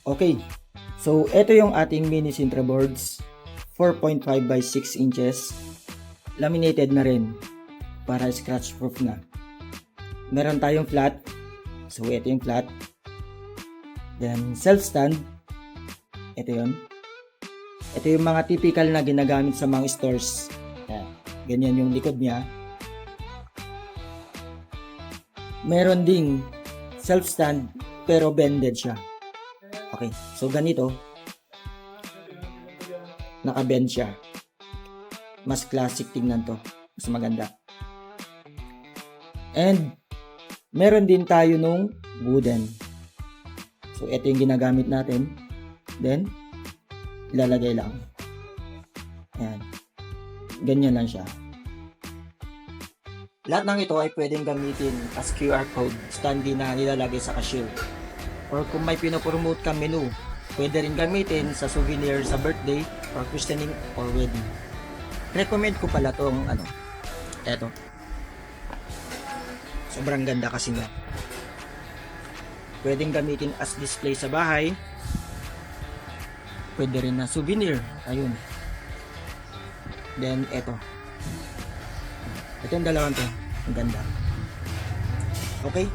Okay, so ito yung ating mini Sintra boards, 4.5 by 6 inches, laminated na rin para scratch proof na. Meron tayong flat, so ito yung flat, then self stand, ito yun. Ito yung mga typical na ginagamit sa mga stores. Ayan, ganyan yung likod niya. Meron ding self stand pero bended siya. Okay, so ganito, naka-bend siya. Mas classic tingnan to, mas maganda. And meron din tayo nung wooden. So ito yung ginagamit natin. Then ilalagay lang. Ayan. Ganyan lang siya. Lahat ng ito ay pwedeng gamitin as QR code, standee na nilalagay sa cashier. Or kung may pinopromote kang menu, pwede rin gamitin sa souvenir sa birthday or christening or wedding. Recommend ko pala tong eto. Sobrang ganda kasi nga. Pwedeng gamitin as display sa bahay. Pwede rin na souvenir. Ayun. Then eto. Ito yung dalawang to. Ang ganda. Okay?